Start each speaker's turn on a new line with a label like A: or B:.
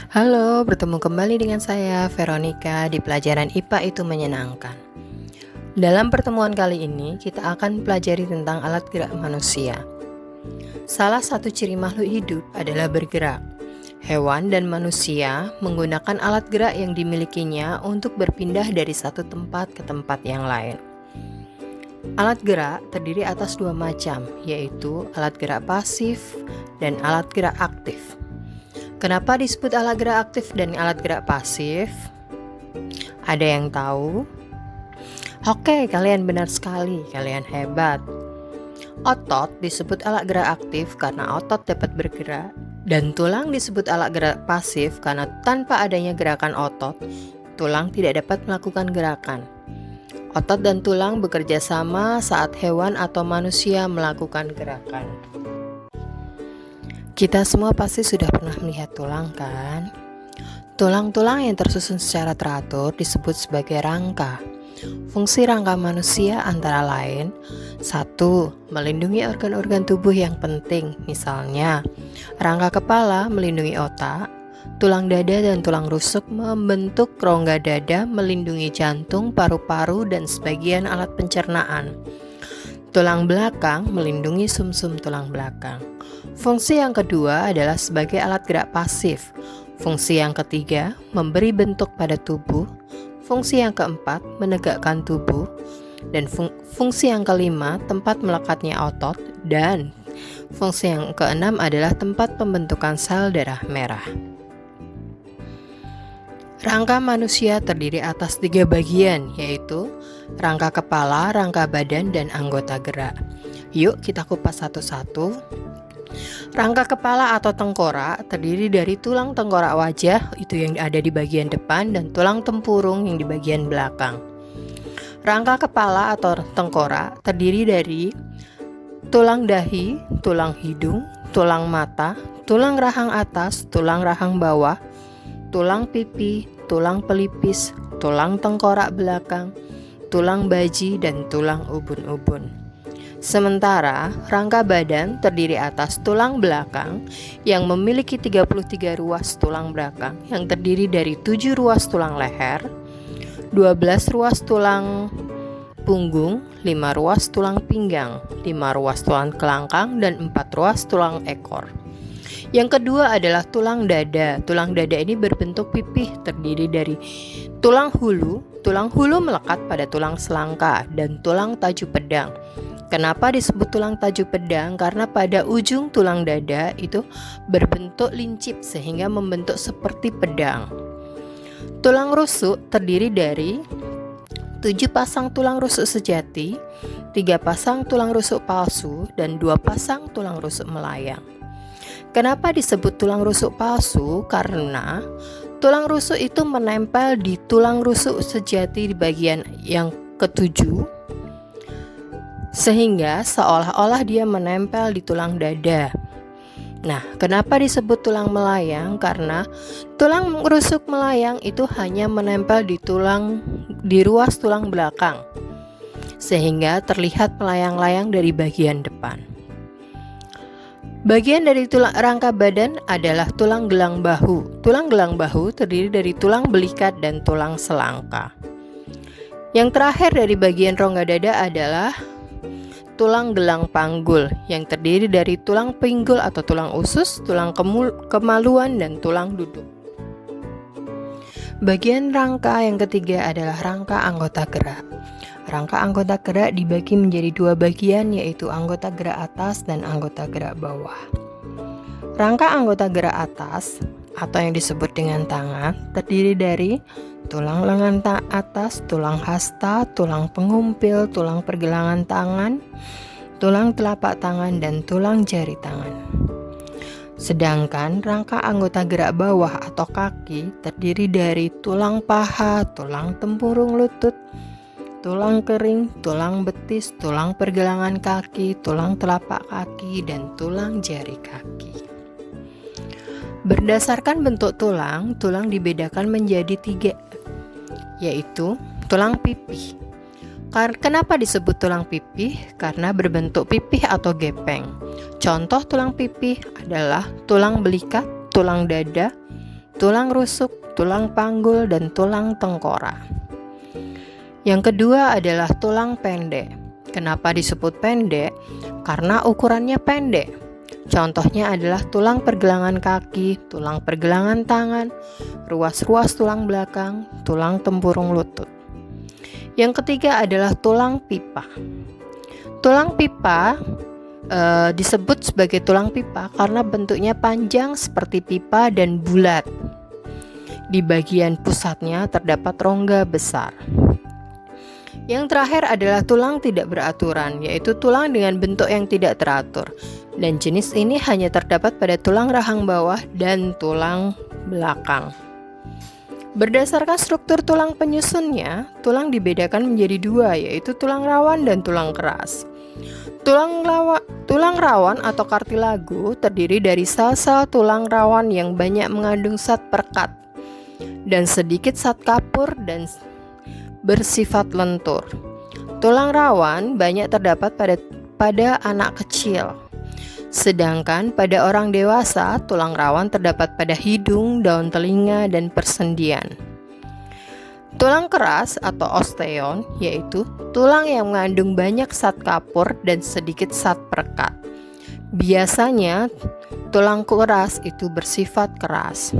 A: Halo, bertemu kembali dengan saya Veronica di pelajaran IPA itu menyenangkan. Dalam pertemuan kali ini, kita akan pelajari tentang alat gerak manusia. Salah satu ciri makhluk hidup adalah bergerak. Hewan dan manusia menggunakan alat gerak yang dimilikinya untuk berpindah dari satu tempat ke tempat yang lain. Alat gerak terdiri atas dua macam, yaitu alat gerak pasif dan alat gerak aktif. Kenapa disebut alat gerak aktif dan alat gerak pasif? Ada yang tahu? Oke, kalian benar sekali, kalian hebat. Otot disebut alat gerak aktif karena otot dapat bergerak, dan tulang disebut alat gerak pasif karena tanpa adanya gerakan otot, tulang tidak dapat melakukan gerakan. Otot dan tulang bekerja sama saat hewan atau manusia melakukan gerakan. Kita semua pasti sudah pernah melihat tulang, kan? Tulang-tulang yang tersusun secara teratur disebut sebagai rangka. Fungsi rangka manusia antara lain 1. Melindungi organ-organ tubuh yang penting. Misalnya, rangka kepala melindungi otak, tulang dada dan tulang rusuk membentuk rongga dada melindungi jantung, paru-paru, dan sebagian alat pencernaan. Tulang belakang melindungi sumsum tulang belakang. Fungsi yang kedua adalah sebagai alat gerak pasif. Fungsi yang ketiga, memberi bentuk pada tubuh. Fungsi yang keempat, menegakkan tubuh. Dan fungsi yang kelima, tempat melekatnya otot. Dan fungsi yang keenam adalah tempat pembentukan sel darah merah. Rangka manusia terdiri atas 3 bagian, yaitu rangka kepala, rangka badan, dan anggota gerak. Yuk kita kupas satu-satu. Rangka kepala atau tengkorak terdiri dari tulang tengkorak wajah, itu yang ada di bagian depan, dan tulang tempurung yang di bagian belakang. Rangka kepala atau tengkorak terdiri dari tulang dahi, tulang hidung, tulang mata, tulang rahang atas, tulang rahang bawah, tulang pipi, tulang pelipis, tulang tengkorak belakang, tulang baji, dan tulang ubun-ubun. Sementara rangka badan terdiri atas tulang belakang yang memiliki 33 ruas tulang belakang yang terdiri dari 7 ruas tulang leher, 12 ruas tulang punggung, 5 ruas tulang pinggang, 5 ruas tulang kelangkang, dan 4 ruas tulang ekor. Yang kedua adalah tulang dada. Tulang dada ini berbentuk pipih, terdiri dari tulang hulu. Tulang hulu melekat pada tulang selangka dan tulang taju pedang. Kenapa disebut tulang taju pedang? Karena pada ujung tulang dada itu berbentuk lincip sehingga membentuk seperti pedang. Tulang rusuk terdiri dari 7 pasang tulang rusuk sejati, 3 pasang tulang rusuk palsu, dan 2 pasang tulang rusuk melayang. Kenapa disebut tulang rusuk palsu? Karena tulang rusuk itu menempel di tulang rusuk sejati di bagian yang ketujuh, sehingga seolah-olah dia menempel di tulang dada. Nah, kenapa disebut tulang melayang? Karena tulang rusuk melayang itu hanya menempel di ruas tulang belakang, sehingga terlihat melayang-layang dari bagian depan. Bagian dari tulang rangka badan adalah tulang gelang bahu. Tulang gelang bahu terdiri dari tulang belikat dan tulang selangka. Yang terakhir dari bagian rongga dada adalah tulang gelang panggul yang terdiri dari tulang pinggul atau tulang usus, tulang kemaluan, dan tulang duduk. Bagian rangka yang ketiga adalah rangka anggota gerak. Rangka anggota gerak dibagi menjadi 2 bagian, yaitu anggota gerak atas dan anggota gerak bawah. Rangka anggota gerak atas atau yang disebut dengan tangan terdiri dari tulang lengan atas, tulang hasta, tulang pengumpil, tulang pergelangan tangan, tulang telapak tangan, dan tulang jari tangan. Sedangkan rangka anggota gerak bawah atau kaki terdiri dari tulang paha, tulang tempurung lutut, tulang kering, tulang betis, tulang pergelangan kaki, tulang telapak kaki, dan tulang jari kaki. Berdasarkan bentuk tulang dibedakan menjadi 3, yaitu tulang pipih. Kenapa disebut tulang pipih? Karena berbentuk pipih atau gepeng. Contoh tulang pipih adalah tulang belikat, tulang dada, tulang rusuk, tulang panggul, dan tulang tengkorak. Yang kedua adalah tulang pendek. Kenapa disebut pendek? Karena ukurannya pendek. Contohnya adalah tulang pergelangan kaki, tulang pergelangan tangan, ruas-ruas tulang belakang, tulang tempurung lutut. Yang ketiga adalah tulang pipa. Tulang pipa disebut sebagai tulang pipa karena bentuknya panjang seperti pipa dan bulat. Di bagian pusatnya terdapat rongga besar. Yang terakhir adalah tulang tidak beraturan, yaitu tulang dengan bentuk yang tidak teratur. Dan jenis ini hanya terdapat pada tulang rahang bawah dan tulang belakang. Berdasarkan struktur tulang penyusunnya, tulang dibedakan menjadi dua, yaitu tulang rawan dan tulang keras. Tulang rawan atau kartilago terdiri dari sel-sel tulang rawan yang banyak mengandung zat perekat dan sedikit zat kapur dan bersifat lentur. Tulang rawan banyak terdapat pada anak kecil. Sedangkan pada orang dewasa, tulang rawan terdapat pada hidung, daun telinga, dan persendian. Tulang keras atau osteon yaitu tulang yang mengandung banyak zat kapur dan sedikit zat perekat. Biasanya tulang keras itu bersifat keras.